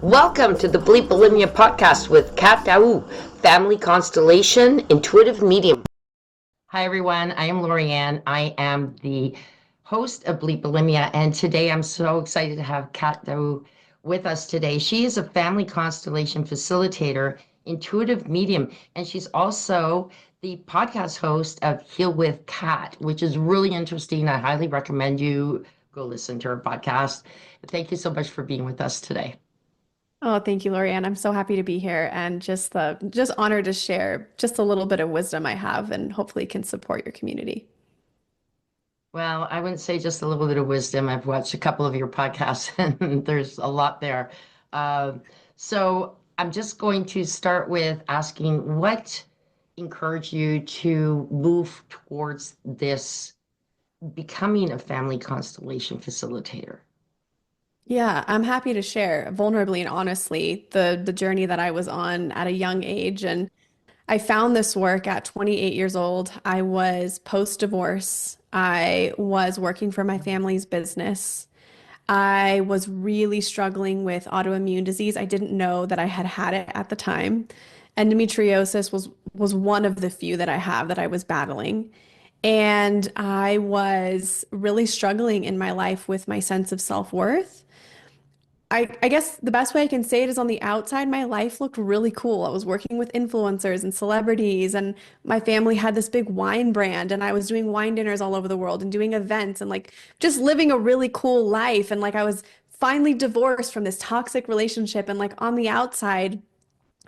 Welcome to the Bulimia podcast with Daou, Family Constellation Intuitive Medium. Hi everyone, I am Lorianne. I am the host of Bulimia, and today I'm so excited to have Daou with us today. She is a Family Constellation Facilitator, Intuitive Medium, and she's also the podcast host of Heal with Kat, which is really interesting. I highly recommend you go listen to her podcast. Thank you so much for being with us today. Oh, thank you, Lorianne. I'm so happy to be here and just honored to share just a little bit of wisdom I have and hopefully can support your community. Well, I wouldn't say just a little bit of wisdom. I've watched a couple of your podcasts and there's a lot there. So I'm just going to start with asking what encouraged you to move towards this becoming a family constellation facilitator? Yeah, I'm happy to share vulnerably and honestly the journey that I was on at a young age. And I found this work at 28 years old. I was post-divorce. I was working for my family's business. I was really struggling with autoimmune disease. I didn't know that I had had it at the time. Endometriosis was one of the few that I have that I was battling. And I was really struggling in my life with my sense of self-worth. I guess the best way I can say it is on the outside, my life looked really cool. I was working with influencers and celebrities, and my family had this big wine brand, and I was doing wine dinners all over the world and doing events and like just living a really cool life. And like I was finally divorced from this toxic relationship. And like on the outside,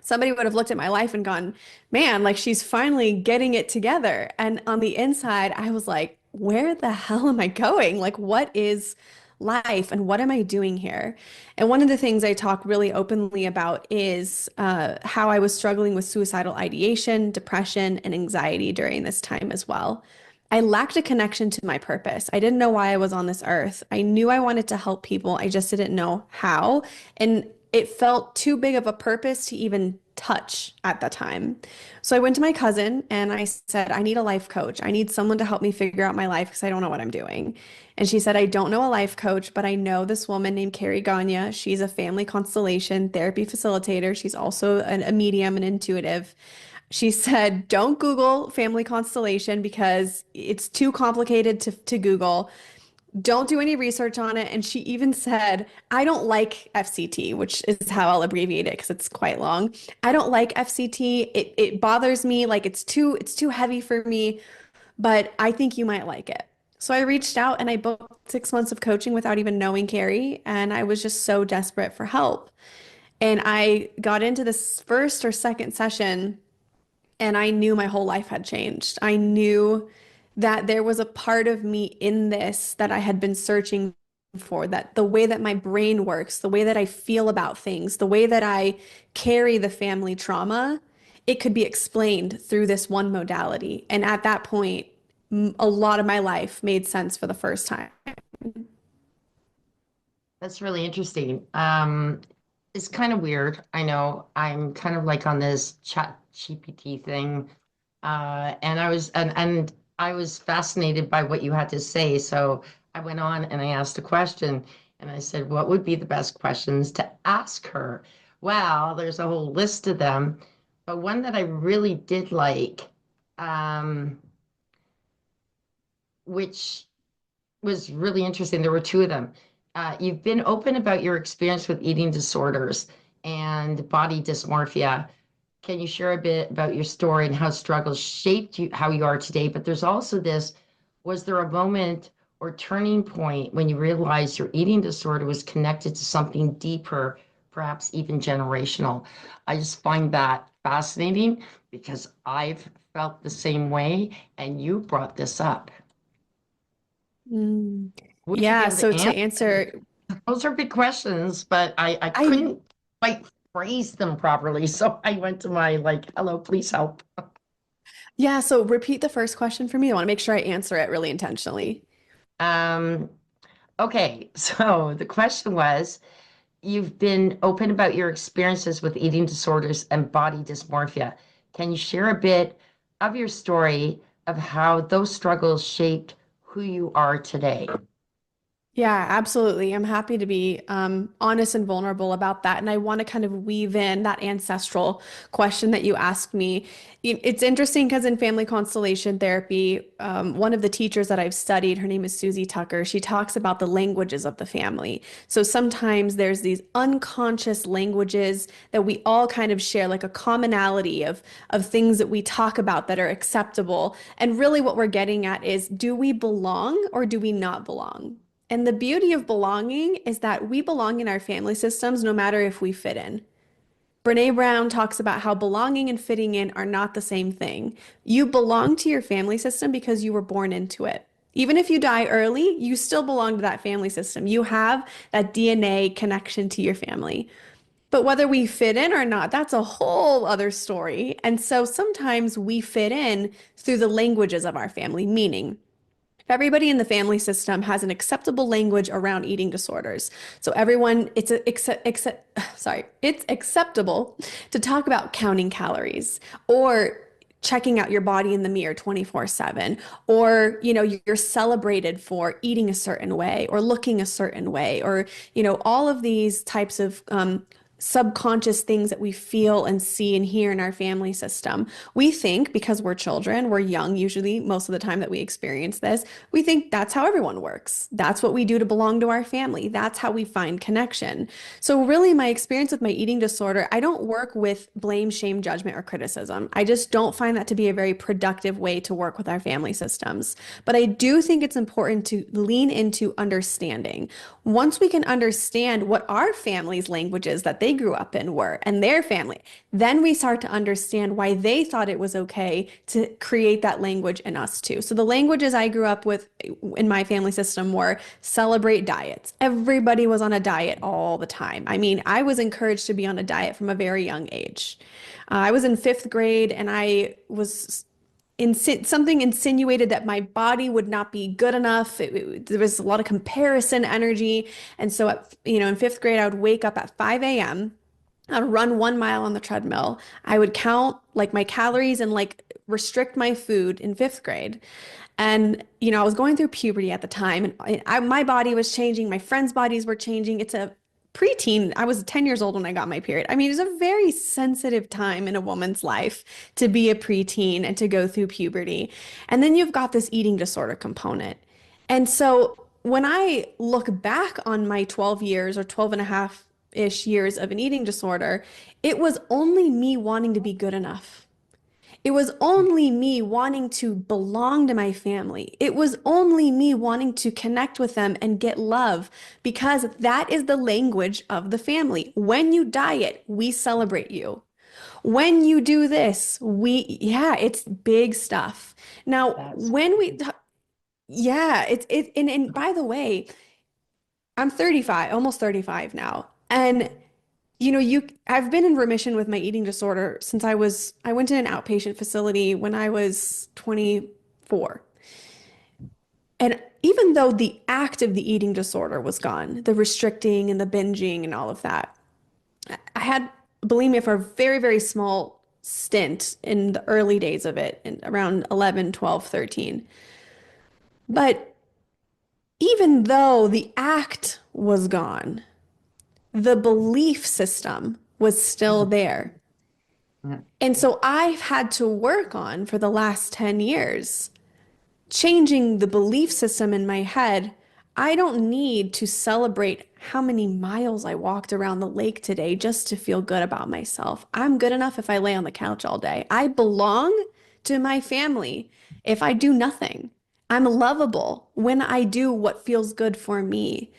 somebody would have looked at my life and gone, man, like she's finally getting it together. And on the inside, I was like, where the hell am I going? Like, what is life and what am I doing here? And one of the things I talk really openly about is how I was struggling with suicidal ideation, depression, and anxiety during this time as well. I lacked a connection to my purpose. I didn't know why I was on this earth. I knew I wanted to help people. I just didn't know how. And it felt too big of a purpose to even touch at the time. So I went to my cousin and I said, I need a life coach. I need someone to help me figure out my life because I don't know what I'm doing. And she said, I don't know a life coach, but I know this woman named Carrie Gagne. She's a family constellation therapy facilitator. She's also a medium and intuitive. She said, don't Google family constellation because it's too complicated to Google. Don't do any research on it. And she even said, I don't like FCT, which is how I'll abbreviate it because it's quite long. I don't like FCT. It bothers me. Like it's too heavy for me, but I think you might like it. So I reached out and I booked 6 months of coaching without even knowing Carrie. And I was just so desperate for help. And I got into this first or second session and I knew my whole life had changed. I knew that there was a part of me in this that I had been searching for, that the way that my brain works, the way that I feel about things, the way that I carry the family trauma, it could be explained through this one modality. And at that point, a lot of my life made sense for the first time. That's really interesting. It's kind of weird. I know I'm kind of like on this chat GPT thing. And I was fascinated by what you had to say. So I went on and I asked a question and I said, what would be the best questions to ask her? Well, there's a whole list of them, but one that I really did like, um, which was really interesting. There were two of them. You've been open about your experience with eating disorders and body dysmorphia. Can you share a bit about your story and how struggles shaped you, how you are today? But there's also this, was there a moment or turning point when you realized your eating disorder was connected to something deeper, perhaps even generational? I just find that fascinating because I've felt the same way, and you brought this up. Mm. Would you be Yeah, able to so to answer? answer, Those are big questions, but I I couldn't quite phrase them properly. So I went to my like, hello, please help. yeah, so repeat the first question for me. I want to make sure I answer it really intentionally. Um, okay, so the question was, you've been open about your experiences with eating disorders and body dysmorphia. Can you share a bit of your story of how those struggles shaped who you are today? Yeah, absolutely. I'm happy to be honest and vulnerable about that. And I want to kind of weave in that ancestral question that you asked me. It's interesting because in family constellation therapy, one of the teachers that I've studied, her name is Susie Tucker, she talks about the languages of the family. So sometimes there's these unconscious languages that we all kind of share, like a commonality of things that we talk about that are acceptable. And really what we're getting at is, do we belong or do we not belong? And the beauty of belonging is that we belong in our family systems no matter if we fit in. Brene Brown talks about how belonging and fitting in are not the same thing. You belong to your family system because you were born into it. Even if you die early, you still belong to that family system. You have that DNA connection to your family. But whether we fit in or not, that's a whole other story. And so sometimes we fit in through the languages of our family, meaning everybody in the family system has an acceptable language around eating disorders. So everyone, it's acceptable to talk about counting calories or checking out your body in the mirror 24/7, or you're celebrated for eating a certain way or looking a certain way, or all of these types of subconscious things that we feel and see and hear in our family system. We think because we're children, we're young usually most of the time that we experience this, we think that's how everyone works. That's what we do to belong to our family. That's how we find connection. So really my experience with my eating disorder, I don't work with blame, shame, judgment, or criticism. I just don't find that to be a very productive way to work with our family systems. But I do think it's important to lean into understanding. Once we can understand what our family's languages that they grew up in were and their family, then we start to understand why they thought it was okay to create that language in us too. So the languages I grew up with in my family system were celebrate diets. Everybody was on a diet all the time. I mean, I was encouraged to be on a diet from a very young age. I was in fifth grade and I was something insinuated that my body would not be good enough. There was a lot of comparison energy. And so, in fifth grade, I would wake up at 5 a.m. I'd run 1 mile on the treadmill. I would count like my calories and like restrict my food in fifth grade. And, I was going through puberty at the time and my body was changing. My friends' bodies were changing. It's a preteen. I was 10 years old when I got my period. I mean, it's a very sensitive time in a woman's life to be a preteen and to go through puberty. And then you've got this eating disorder component. And so when I look back on my 12 years or 12 and a half-ish years of an eating disorder, it was only me wanting to be good enough. It was only me wanting to belong to my family. It was only me wanting to connect with them and get love because that is the language of the family. When you diet, we celebrate you. When you do this, yeah, it's big stuff. Now, That's yeah, and by the way, I'm 35, almost 35 now. And I've been in remission with my eating disorder since I went to an outpatient facility when I was 24. And even though the act of the eating disorder was gone, the restricting and the binging and all of that, I had bulimia for a very, very small stint in the early days of it, in around 11, 12, 13. But even though the act was gone, the belief system was still there. And so I've had to work on for the last 10 years, changing the belief system in my head. I don't need to celebrate how many miles I walked around the lake today just to feel good about myself. I'm good enough if I lay on the couch all day. I belong to my family if I do nothing. I'm lovable when I do what feels good for me.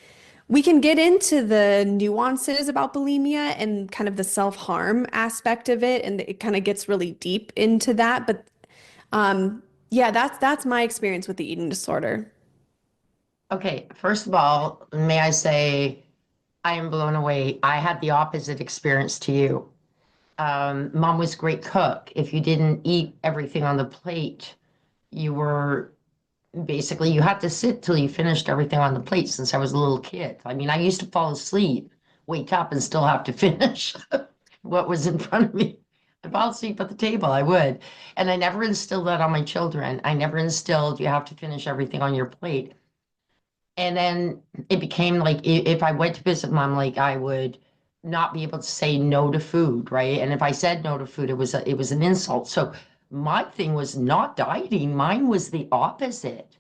We can get into the nuances about bulimia and kind of the self-harm aspect of it, and it kind of gets really deep into that. But yeah, that's my experience with the eating disorder. okay. First of all, may I say I am blown away. I had the opposite experience to you. Mom was a great cook. If you didn't eat everything on the plate, you were basically you had to sit till you finished everything on the plate since I was a little kid. I mean, I used to fall asleep, wake up, and still have to finish what was in front of me. I fall asleep at the table, I would. And I never instilled that on my children. I never instilled you have to finish everything on your plate. And then it became like if I went to visit mom, like I would not be able to say no to food, right? And if I said no to food, it was an insult. So my thing was not dieting. Mine was the opposite,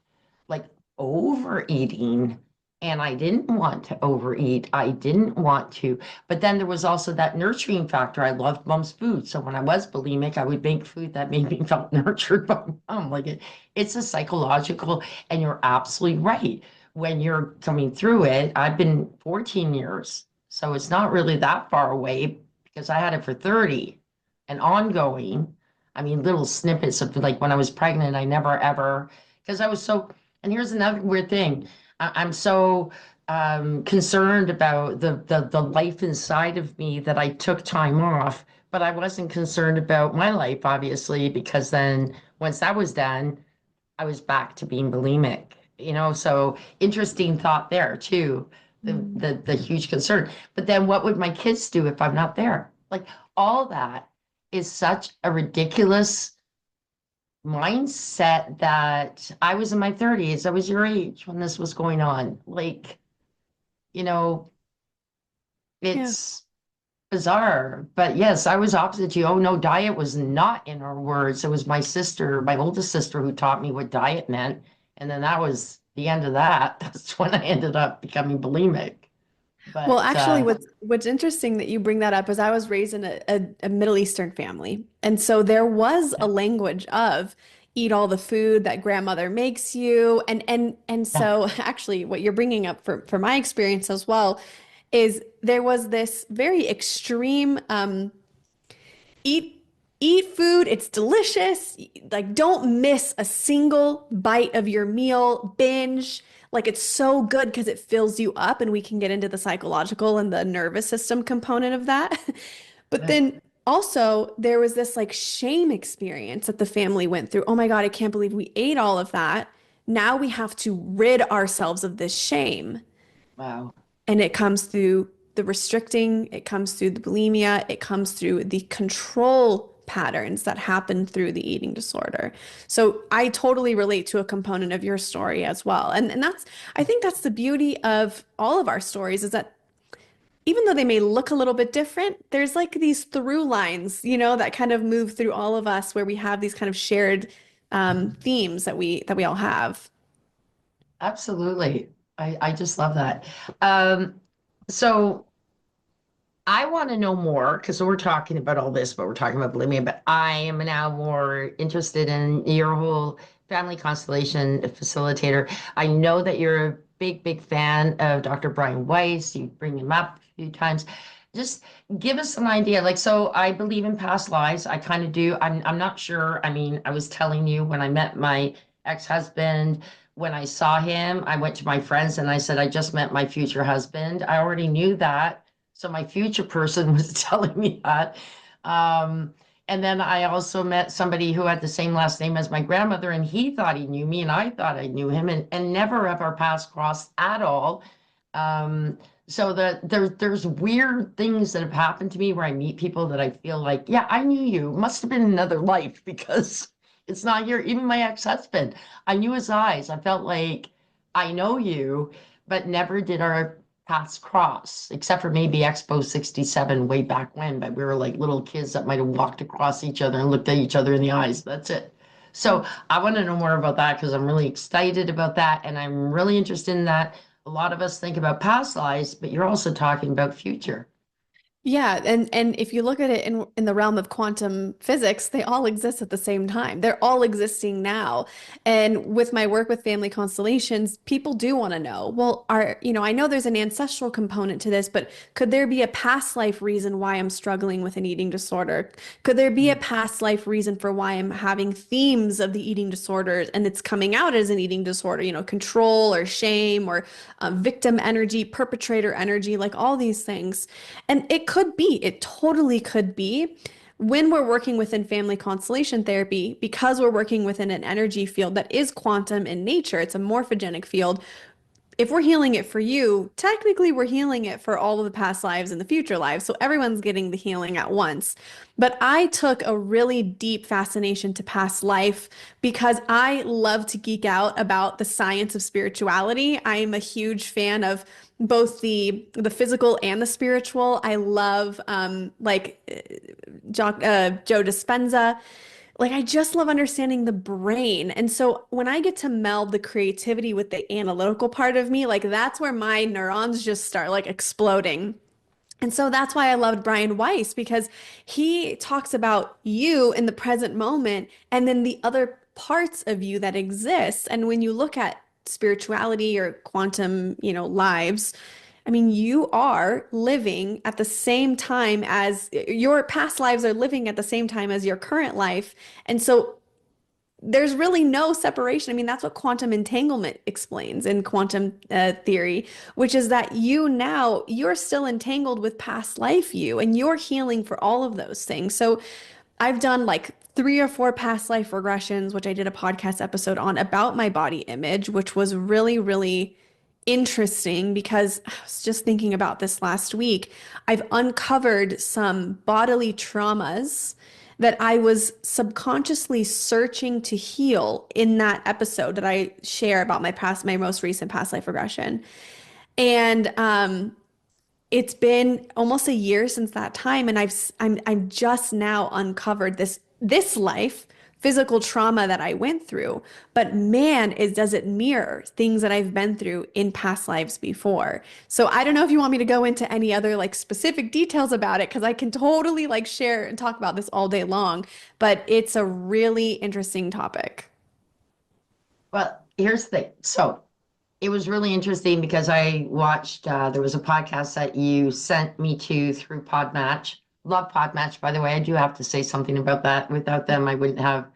like overeating. And I didn't want to overeat. I didn't want to. But then there was also that nurturing factor. I loved mom's food. So when I was bulimic, I would make food that made me felt nurtured by mom. Like it's a psychological, and you're absolutely right when you're coming through it. I've been 14 years, so it's not really that far away because I had it for 30 and ongoing. I mean, little snippets of like when I was pregnant, I never ever, because I was so, and here's another weird thing. I'm so concerned about the life inside of me that I took time off, but I wasn't concerned about my life, obviously, because then once that was done, I was back to being bulimic, so interesting thought there too, Mm. the huge concern. But then what would my kids do if I'm not there? Like all that is such a ridiculous mindset that I was in my 30s. I was your age when this was going on. Like, you know, Yeah. it's bizarre. But yes, I was opposite you. Oh no, diet was not in our words. It was my sister, my oldest sister, who taught me what diet meant. And then that was the end of that. That's when I ended up becoming bulimic. Well, But actually, what's interesting that you bring that up is I was raised in a Middle Eastern family. And so there was a yeah, language of eat all the food that grandmother makes you. And yeah, so actually what you're bringing up for my experience as well is there was this very extreme eat eat food, it's delicious, like don't miss a single bite of your meal, binge, like it's so good because it fills you up, and we can get into the psychological and the nervous system component of that. But yeah. then also there was this like shame experience that the family went through. Oh my God, I can't believe we ate all of that. Now we have to rid ourselves of this shame. Wow. And it comes through the restricting, it comes through the bulimia, it comes through the control patterns that happen through the eating disorder. So I totally relate to a component of your story as well. And that's, I think that's the beauty of all of our stories is that even though they may look a little bit different, there's like these through lines, that kind of move through all of us where we have these kind of shared themes that we all have. Absolutely. I just love that. Um, so I want to know more because we're talking about all this, but we're talking about bulimia. But I am now more interested in your whole family constellation facilitator. I know that you're a big, big fan of Dr. Brian Weiss. You bring him up a few times. Just give us an idea. Like, so I believe in past lives. I kind of do. I'm not sure. I mean, I was telling you when I met my ex-husband, when I saw him, I went to my friends and I said, I just met my future husband. I already knew that, so my future person was telling me that. Um, and then I also met somebody who had the same last name as my grandmother, and he thought he knew me, and I thought I knew him, and never have our paths crossed at all. So there's weird things that have happened to me where I meet people that I feel like, yeah, I knew you. Must have been another life because it's not here. Even my ex-husband, I knew his eyes. I felt like I know you, but never did our paths cross, except for maybe Expo 67 way back when, but we were like little kids that might have walked across each other and looked at each other in the eyes. That's it. So I want to know more about that because I'm really excited about that. And I'm really interested in that. A lot of us think about past lives, but you're also talking about future. Yeah, and if you look at it in the realm of quantum physics, they all exist at the same time. They're all existing now. And with my work with family constellations, people do want to know, well, I know there's an ancestral component to this, but could there be a past life reason why I'm struggling with an eating disorder? Could there be a Mm. past life reason for why I'm having themes of the eating disorders and it's coming out as an eating disorder, control or shame or victim energy, perpetrator energy, like all these things. And it totally could be when we're working within family constellation therapy, because we're working within an energy field that is quantum in nature, it's a morphogenic field. if we're healing it for you, technically we're healing it for all of the past lives and the future lives. So everyone's getting the healing at once. But I took a really deep fascination to past life because I love to geek out about the science of spirituality. I'm a huge fan of both the physical and the spiritual. I love Joe Dispenza. Like, I just love understanding the brain. And so when I get to meld the creativity with the analytical part of me, like that's where my neurons just start like exploding. And so that's why I loved Brian Weiss because he talks about you in the present moment and then the other parts of you that exist. And when you look at spirituality or quantum, lives, I mean, you are living at the same time as your past lives are living at the same time as your current life. And so there's really no separation. I mean, that's what quantum entanglement explains in quantum theory, which is that you're still entangled with past life you, and you're healing for all of those things. So I've done like 3 or 4 past life regressions, which I did a podcast episode on about my body image, which was really, really interesting because I was just thinking about this last week. I've uncovered some bodily traumas that I was subconsciously searching to heal in that episode that I share about my most recent past life regression. And it's been almost a year since that time, and I'm just now uncovered this life physical trauma that I went through. But man, does it mirror things that I've been through in past lives before. So I don't know if you want me to go into any other like specific details about it, because I can totally like share and talk about this all day long, but it's a really interesting topic. Well, here's the thing. So it was really interesting because I watched, there was a podcast that you sent me to through Podmatch. Love Podmatch, by the way. I do have to say something about that. Without them, I wouldn't have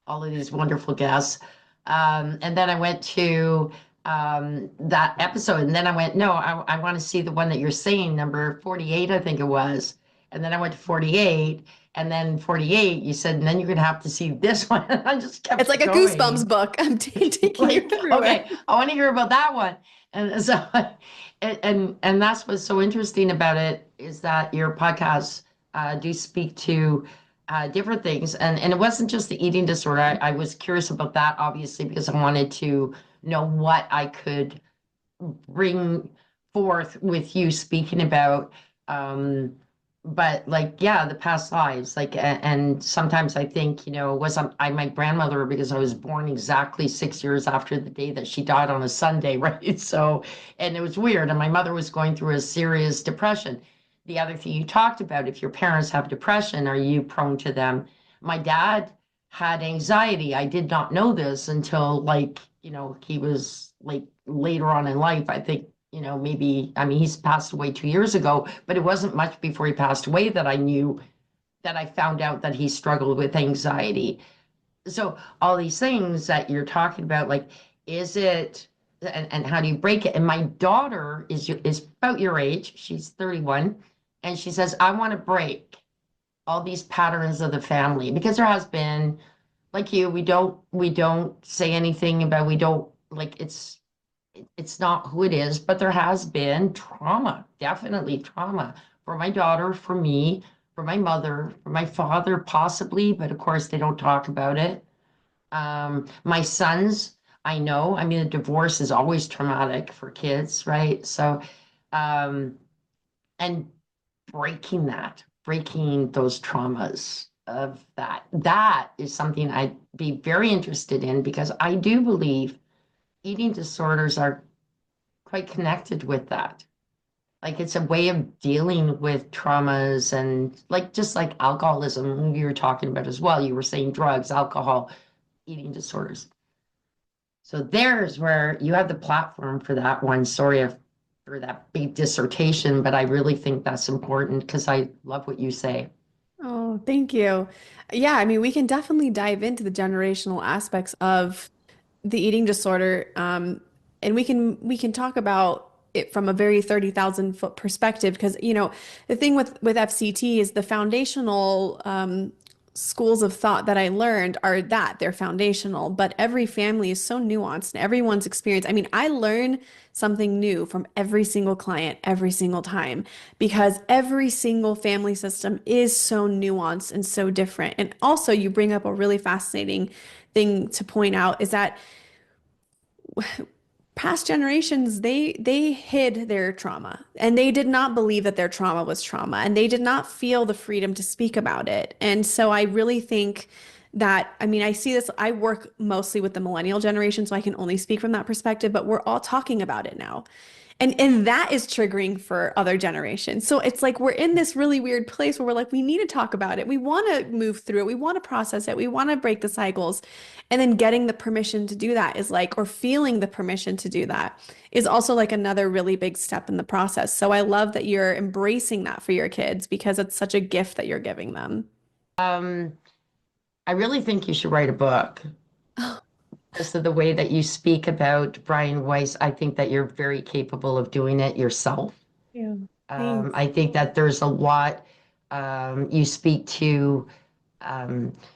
all of these wonderful guests. And then I went to that episode, and then I went, no, I want to see the one that you're saying, number 48, I think it was. And then I went to 48, and then 48, you said, and then you're going to have to see this one. And I just It's kept like a going. Goosebumps book. I'm taking you Like, through okay, it. I want to hear about that one. And so, and that's what's so interesting about it is that your podcasts do speak to different things, and it wasn't just the eating disorder. I was curious about that, obviously, because I wanted to know what I could bring forth with you speaking about. But like, yeah, the past lives, like, and sometimes I think, was I my grandmother because I was born exactly 6 years after the day that she died on a Sunday, right? So, and it was weird. And my mother was going through a serious depression. The other thing you talked about, if your parents have depression, are you prone to them? My dad had anxiety. I did not know this until like, he was like later on in life. I think, maybe, I mean, he's passed away 2 years ago, but it wasn't much before he passed away that I knew that I found out that he struggled with anxiety. So all these things that you're talking about, like, is it, and how do you break it? And my daughter is about your age. She's 31. And she says, I want to break all these patterns of the family because there has been, like you, we don't say anything about, we don't like it's not who it is, but there has been trauma, definitely trauma for my daughter, for me, for my mother, for my father, possibly, but of course they don't talk about it. My sons, I know, I mean, a divorce is always traumatic for kids, right? So, um, and breaking those traumas of that is something I'd be very interested in because I do believe eating disorders are quite connected with that. Like it's a way of dealing with traumas and like just like alcoholism you were talking about as well. You were saying drugs, alcohol, eating disorders. So there's where you have the platform for that one. For that big dissertation, but I really think that's important because I love what you say. Oh, thank you. Yeah, I mean, we can definitely dive into the generational aspects of the eating disorder, and we can talk about it from a very 30,000 foot perspective because the thing with FCT is the foundational schools of thought that I learned are that they're foundational, but every family is so nuanced and everyone's experience. I mean, I learn something new from every single client every single time because every single family system is so nuanced and so different. And also, you bring up a really fascinating thing to point out is that past generations they hid their trauma and they did not believe that their trauma was trauma and they did not feel the freedom to speak about it. And so I really think that, I mean, I see this, I work mostly with the millennial generation, so I can only speak from that perspective, but we're all talking about it now. And that is triggering for other generations. So it's like we're in this really weird place where we're like, we need to talk about it. We want to move through it. We want to process it. We want to break the cycles. And then getting the permission to do that is like, or feeling the permission to do that is also like another really big step in the process. So I love that you're embracing that for your kids because it's such a gift that you're giving them. Um, I really think you should write a book. Because of the way that you speak about Brian Weiss, I think that you're very capable of doing it yourself. Yeah. Thanks. I think that there's a lot you speak to.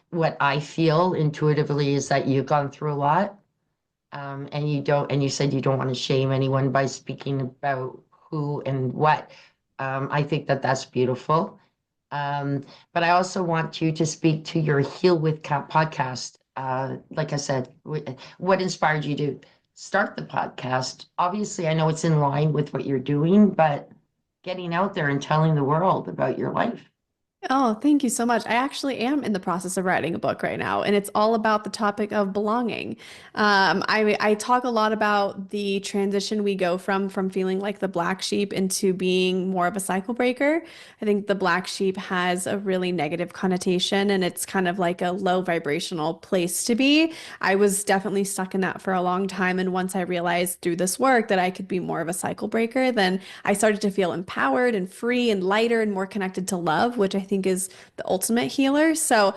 What I feel intuitively is that you've gone through a lot, and you don't, and you said you don't want to shame anyone by speaking about who and what. I think that that's beautiful. Um, but I also want you to speak to your Heal with Cat podcast. Like I said, what inspired you to start the podcast? Obviously, I know it's in line with what you're doing, but getting out there and telling the world about your life. Oh, thank you so much. I actually am in the process of writing a book right now, and it's all about the topic of belonging. I talk a lot about the transition we go from feeling like the black sheep into being more of a cycle breaker. I think the black sheep has a really negative connotation, and it's kind of like a low vibrational place to be. I was definitely stuck in that for a long time, and once I realized through this work that I could be more of a cycle breaker, then I started to feel empowered and free and lighter and more connected to love, which I think is the ultimate healer. So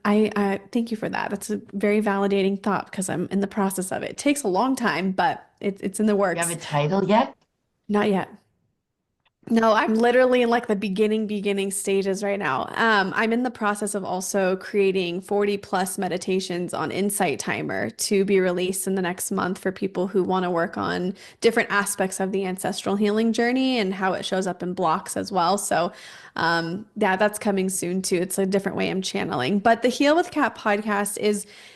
I thank you for that. That's a very validating thought because I'm in the process of it. It takes a long time, but it's in the You have a works. title yet? Not yet. No, I'm literally in like the beginning stages right now. I'm in the process of also creating 40 plus meditations on Insight Timer to be released in the next month for people who want to work on different aspects of the ancestral healing journey and how it shows up in blocks as well. So, yeah, that's coming soon too. It's a different way I'm channeling. But the Heal with Cat podcast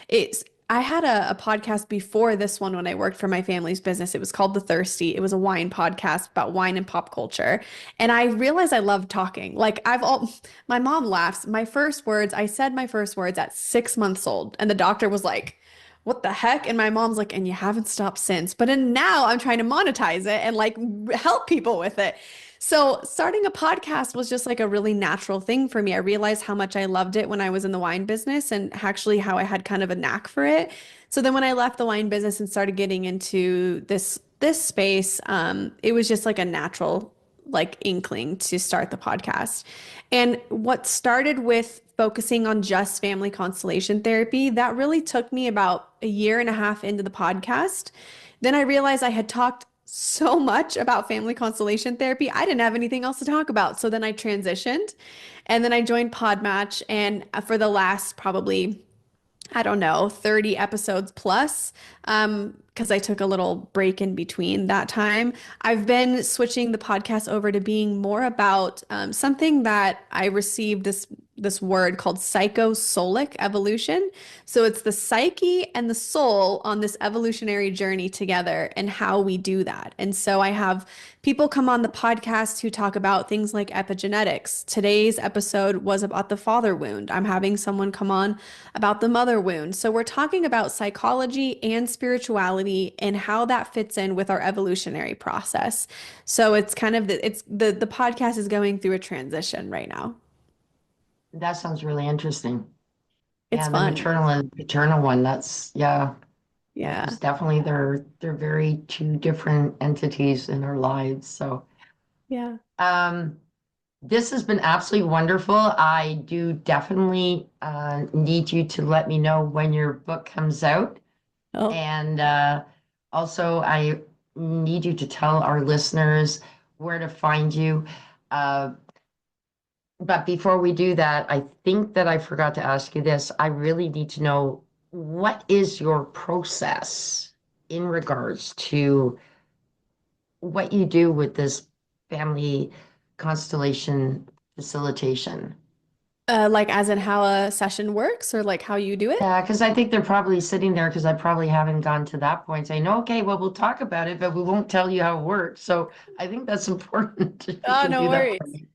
it's I had a podcast before this one when I worked for my family's business. It was called The Thirsty. It was a wine podcast about wine and pop culture. And I realized I love talking. My mom laughs. I said my first words at 6 months old. And the doctor was like, what the heck? And my mom's like, and you haven't stopped since. Now I'm trying to monetize it and like help people with it. So starting a podcast was just like a really natural thing for me. I realized how much I loved it when I was in the wine business and actually how I had kind of a knack for it. So then when I left the wine business and started getting into this space, it was just like a natural like inkling to start the podcast. And what started with focusing on just family constellation therapy, that really took me about a year and a half into the podcast. Then I realized I had talked so much about family constellation therapy. I didn't have anything else to talk about. So then I transitioned and then I joined Podmatch. And for the last probably I don't know, 30 episodes plus, because I took a little break in between that time. I've been switching the podcast over to being more about something that I received this word called psychosolic evolution. So it's the psyche and the soul on this evolutionary journey together and how we do that. And so I have people come on the podcast who talk about things like epigenetics. Today's episode was about the father wound. I'm having someone come on about the mother wound. So we're talking about psychology and spirituality and how that fits in with our evolutionary process. So it's kind of the podcast is going through a transition right now. That sounds really interesting. It's Yeah, the fun. maternal and paternal one, that's yeah. Yeah. There's definitely they're very two different entities in our lives. So Yeah. um this has been absolutely wonderful. I do definitely need you to let me know when your book comes out. Oh. And also, I need you to tell our listeners where to find you. Uh, But before we do that, I think that I forgot to ask you this. I really need to know, what is your process in regards to what you do with this family constellation facilitation? Like as in how a session works or like how you do it? Yeah, because I think they're probably sitting there because I probably haven't gotten to that point saying, okay, well, we'll talk about it, but we won't tell you how it works. So I think that's important if you Oh, can no do that for worries. me.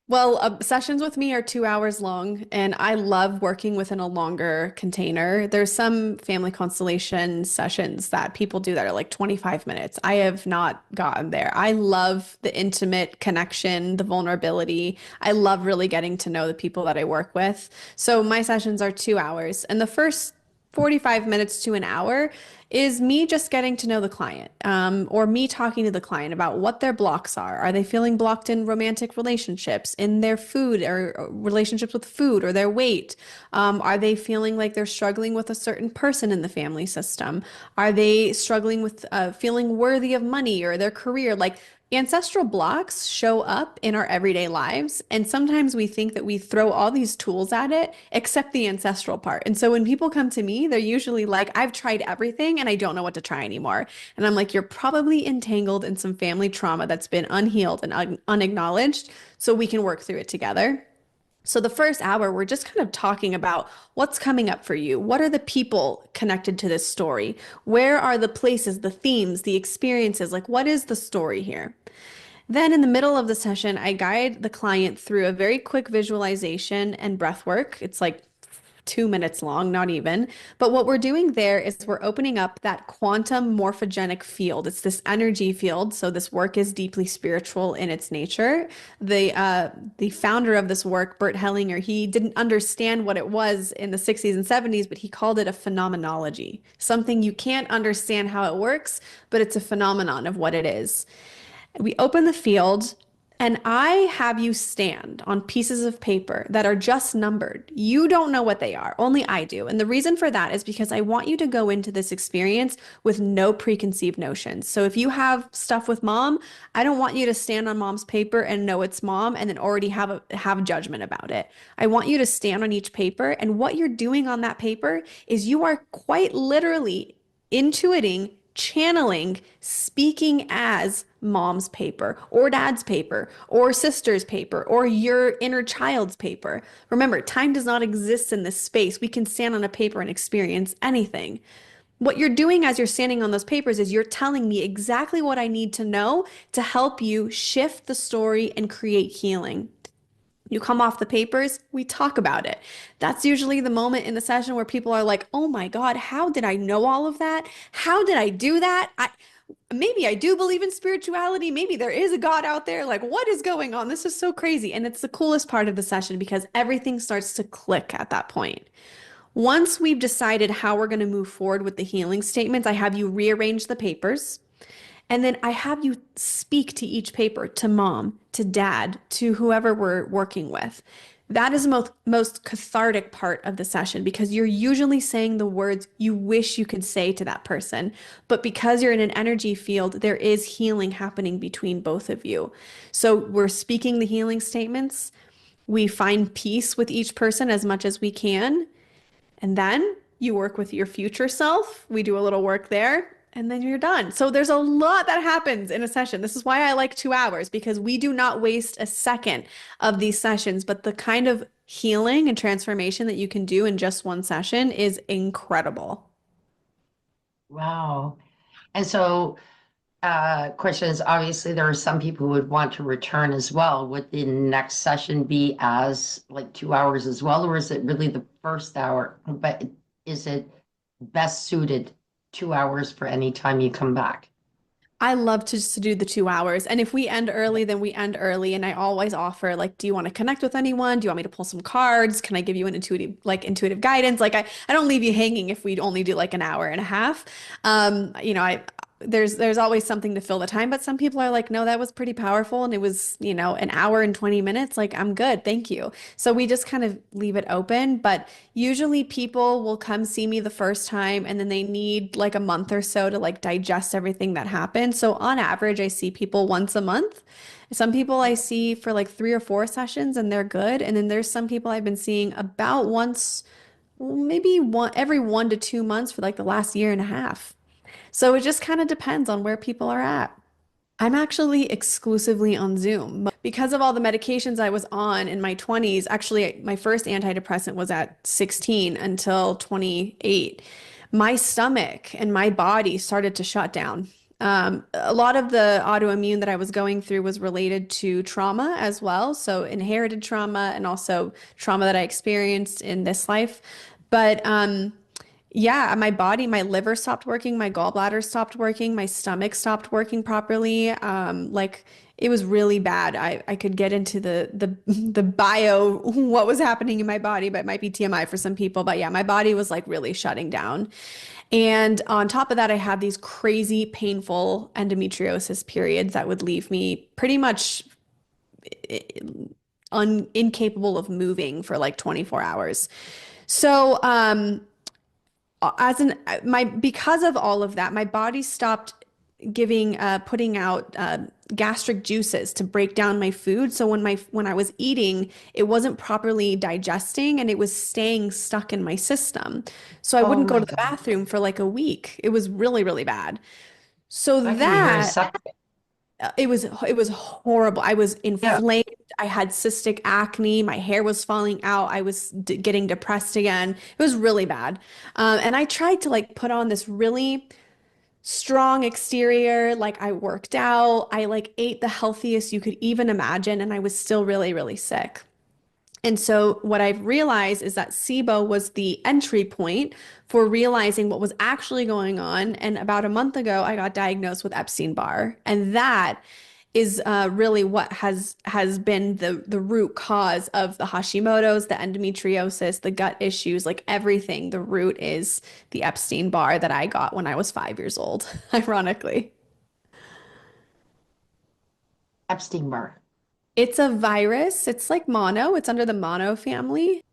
Well, sessions with me are 2 hours long, and I love working within a longer container. There's some family constellation sessions that people do that are like 25 minutes. I have not gotten there. I love the intimate connection, the vulnerability. I love really getting to know the people that I work with. So my sessions are 2 hours, and the first 45 minutes to an hour is me just getting to know the client, or me talking to the client about what their blocks are. Are they feeling blocked in romantic relationships, in their food or relationships with food or their weight? Are they feeling like they're struggling with a certain person in the family system? Are they struggling with feeling worthy of money or their career? Like ancestral blocks show up in our everyday lives, and sometimes we think that we throw all these tools at it, except the ancestral part. And so when people come to me, they're usually like, I've tried everything and I don't know what to try anymore. And I'm like, you're probably entangled in some family trauma that's been unhealed and unacknowledged, so we can work through it together. So the first hour, we're just kind of talking about what's coming up for you. What are the people connected to this story? Where are the places, the themes, the experiences? Like, what is the story here? Then in the middle of the session, I guide the client through a very quick visualization and breath work. It's like 2 minutes long, not even. But what we're doing there is we're opening up that quantum morphogenic field. It's this energy field. So this work is deeply spiritual in its nature. The founder of this work, Bert Hellinger, he didn't understand what it was in the 60s and 70s, but he called it a phenomenology, something you can't understand how it works, but it's a phenomenon of what it is. We open the field, and I have you stand on pieces of paper that are just numbered. You don't know what they are, only I do. And the reason for that is because I want you to go into this experience with no preconceived notions. So if you have stuff with mom, I don't want you to stand on mom's paper and know it's mom and then already have judgment about it. I want you to stand on each paper, and what you're doing on that paper is you are quite literally intuiting, channeling, speaking as mom's paper or dad's paper or sister's paper or your inner child's paper. Remember, time does not exist in this space. We can stand on a paper and experience anything. What you're doing as you're standing on those papers is you're telling me exactly what I need to know to help you shift the story and create healing. You come off the papers, we talk about it. That's usually the moment in the session where people are like, "Oh my God, how did I know all of that? How did I do that? Maybe I do believe in spirituality. Maybe there is a God out there. Like, what is going on? This is so crazy." And it's the coolest part of the session because everything starts to click at that point. Once we've decided how we're going to move forward with the healing statements, I have you rearrange the papers. And then I have you speak to each paper, to mom, to dad, to whoever we're working with. That is the most cathartic part of the session because you're usually saying the words you wish you could say to that person. But because you're in an energy field, there is healing happening between both of you. So we're speaking the healing statements. We find peace with each person as much as we can. And then you work with your future self. We do a little work there, and then you're done. So there's a lot that happens in a session. This is why I like 2 hours, because we do not waste a second of these sessions. But the kind of healing and transformation that you can do in just one session is incredible. Wow. And so, questions, obviously, there are some people who would want to return as well. Would the next session be as like 2 hours as well, or is it really the first hour? But is it best suited 2 hours for any time you come back? I love to just to do the 2 hours. And if we end early, then we end early. And I always offer, like, do you want to connect with anyone? Do you want me to pull some cards? Can I give you an intuitive guidance? Like I don't leave you hanging if we only do like an hour and a half. I there's always something to fill the time, but some people are like, no, that was pretty powerful and it was, an hour and 20 minutes. Like, I'm good, thank you. So we just kind of leave it open, but usually people will come see me the first time and then they need like a month or so to like digest everything that happened. So on average, I see people once a month. Some people I see for like 3 or 4 sessions and they're good. And then there's some people I've been seeing about once, maybe one every 1 to 2 months for like the last year and a half. So it just kind of depends on where people are at. I'm actually exclusively on Zoom because of all the medications I was on in my 20s. Actually, my first antidepressant was at 16 until 28. My stomach and my body started to shut down. A lot of the autoimmune that I was going through was related to trauma as well. So inherited trauma and also trauma that I experienced in this life. But yeah, my body, my liver stopped working, my gallbladder stopped working, my stomach stopped working properly. Like it was really bad. I could get into the bio what was happening in my body, but it might be TMI for some people. But yeah, my body was like really shutting down. And on top of that, I had these crazy painful endometriosis periods that would leave me pretty much incapable of moving for like 24 hours. So, as an my because of all of that, my body stopped putting out gastric juices to break down my food. So when I was eating, it wasn't properly digesting and it was staying stuck in my system. So I Oh wouldn't go my to the God. bathroom for like a week. It was really, really bad. So That can be very that septic. it was horrible. I was Yeah. inflamed. I had cystic acne. My hair was falling out. I was getting depressed again. It was really bad. And I tried to like put on this really strong exterior. Like I worked out. I like ate the healthiest you could even imagine, and I was still really, really sick. And so what I've realized is that SIBO was the entry point for realizing what was actually going on. And about a month ago, I got diagnosed with Epstein-Barr, and that is really what has been the root cause of the Hashimoto's, the endometriosis, the gut issues, like everything. The root is the Epstein-Barr that I got when I was 5 years old, ironically. Epstein-Barr. It's a virus. It's like mono. It's under the mono family.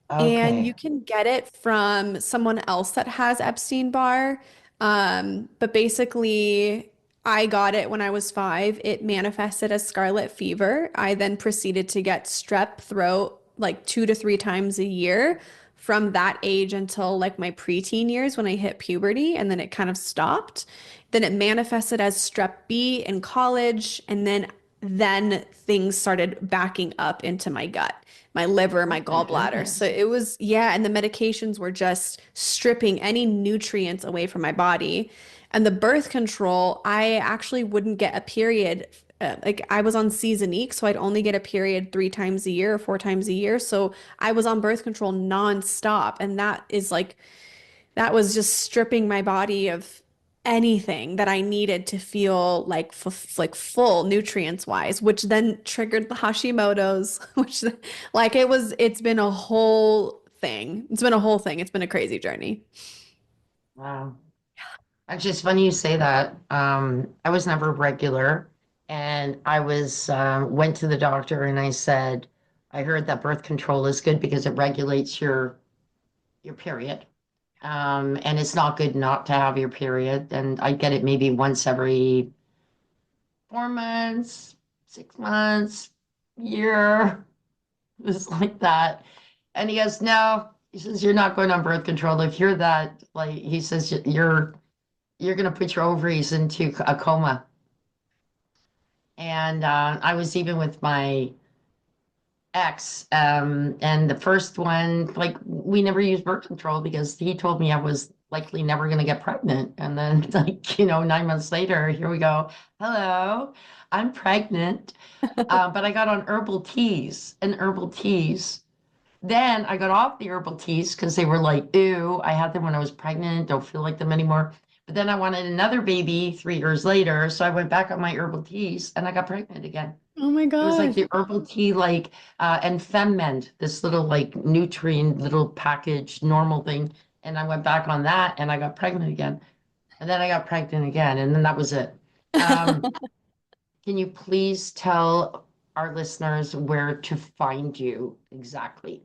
And you Okay. can get it from someone else that has Epstein-Barr. But basically, I got it when I was 5. It manifested as scarlet fever. I then proceeded to get strep throat like 2 to 3 times a year from that age until like my preteen years when I hit puberty, and then it kind of stopped. Then it manifested as strep B in college, and then things started backing up into my gut, my liver, Oh my my gallbladder. So goodness. it was, yeah, and the medications were just stripping any nutrients away from my body. And the birth control, I actually wouldn't get a period. Like I was on seasonique, so I'd only get a period 3 times a year or 4 times a year. So I was on birth control nonstop. And that was just stripping my body of anything that I needed to feel like like full nutrients wise, which then triggered the Hashimoto's, which like it's been a whole thing. It's been a whole thing. It's been a crazy journey. Wow. Actually, it's funny you say that. I was never regular, and I was went to the doctor and I said, I heard that birth control is good because it regulates your period. And it's not good not to have your period. And I get it maybe once every 4 months, 6 months, year. It's like that. And he goes, no. He says, you're not going on birth control. If you're that, like, he says, you're going to put your ovaries into a coma. And I was even with my ex, and the first one, like, we never used birth control because he told me I was likely never going to get pregnant. And then, like, 9 months later, here we go. Hello, I'm pregnant. But I got on herbal teas and herbal teas. Then I got off the herbal teas because they were like, ew, I had them when I was pregnant, don't feel like them anymore. But then I wanted another baby 3 years later. So I went back on my herbal teas and I got pregnant again. Oh my It was like gosh. the herbal tea, like, and Femmend, this little like nutrient, little package, normal thing. And I went back on that and I got pregnant again. And then I got pregnant again, and then that was it. Um, can you please tell our listeners where to find you exactly?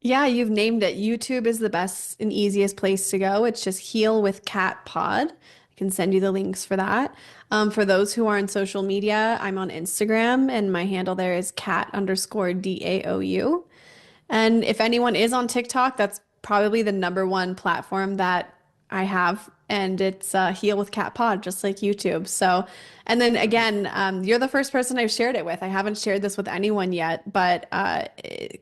Yeah, you've named it. YouTube is the best and easiest place to go. It's just Heal with Cat Pod. I can send you the links for that. For those who are on social media, I'm on Instagram and my handle there is cat_DAOU. And if anyone is on TikTok, that's probably the number one platform that I have. And it's Heal with Cat Pod, just like YouTube. So, and then again, you're the first person I've shared it with. I haven't shared this with anyone yet, but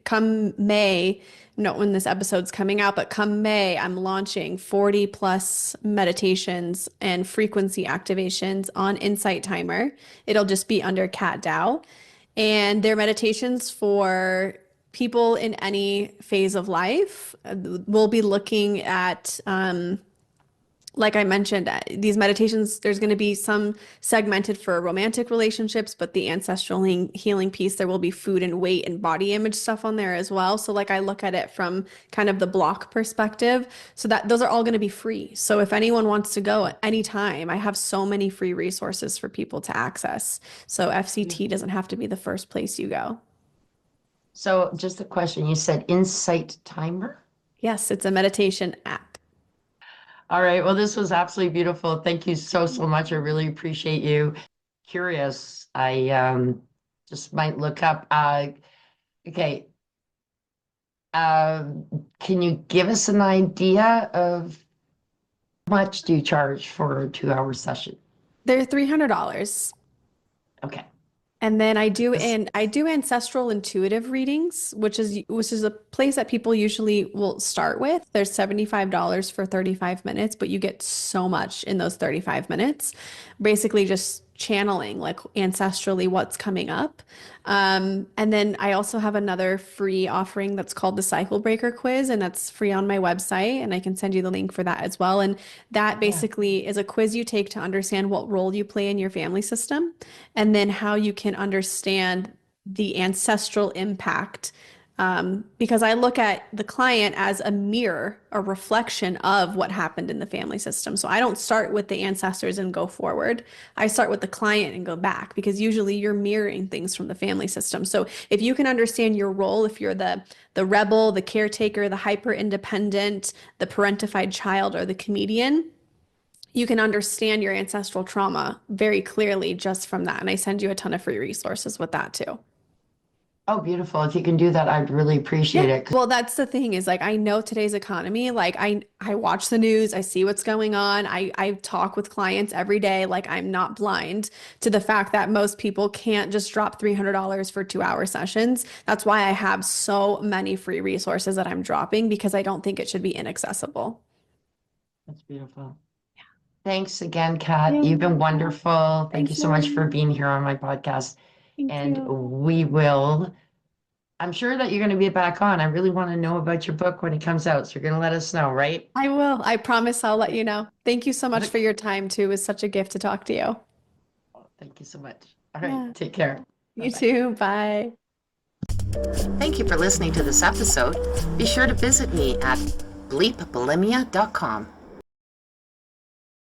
come May, not when this episode's coming out, but come May, I'm launching 40 plus meditations and frequency activations on Insight Timer. It'll just be under Cat Daou. And they're meditations for people in any phase of life. We'll be looking at, like I mentioned, these meditations, there's going to be some segmented for romantic relationships, but the ancestral healing piece, there will be food and weight and body image stuff on there as well. So like I look at it from kind of the block perspective, so that those are all going to be free. So if anyone wants to go at any time, I have so many free resources for people to access. So FCT doesn't have to be the first place you go. So just a question, you said Insight Timer? Yes, it's a meditation app. All right. Well, this was absolutely beautiful. Thank you so, so much. I really appreciate you. Curious. I just might look up. Okay. Can you give us an idea of how much do you charge for a 2 hour session? They're $300. Okay. And then This- I do ancestral intuitive readings, which is a place that people usually will start with. There's $75 for 35 minutes, but you get so much in those 35 minutes. Basically just channeling like ancestrally what's coming up. And then I also have another free offering that's called the Cycle Breaker Quiz, and that's free on my website, and I can send you the link for that as well. And that yeah. basically is a quiz you take to understand what role you play in your family system, and then how you can understand the ancestral impact. Because I look at the client as a mirror, a reflection of what happened in the family system. So I don't start with the ancestors and go forward. I start with the client and go back because usually you're mirroring things from the family system. So if you can understand your role, if you're the rebel, the caretaker, the hyper independent, the parentified child, or the comedian, you can understand your ancestral trauma very clearly just from that. And I send you a ton of free resources with that too. Oh, beautiful. If you can do that, I'd really appreciate Yeah. it. Well, that's the thing is like I know today's economy, like I watch the news, I see what's going on. I talk with clients every day, like I'm not blind to the fact that most people can't just drop $300 for 2 hour sessions. That's why I have so many free resources that I'm dropping because I don't think it should be inaccessible. That's beautiful. Thanks again, Kat. Yeah. You've been wonderful. Thank you Thanks, so much for Lauren. being here on my podcast. Thank And you. we will, I'm sure that you're going to be back on. I really want to know about your book when it comes out. So you're going to let us know, right? I will. I promise I'll let you know. Thank you so much for Okay. your time too. It was such a gift to talk to you. Thank you so much. All Yeah. right. Take care. You Bye-bye. too. Bye. Thank you for listening to this episode. Be sure to visit me at bleepbulimia.com.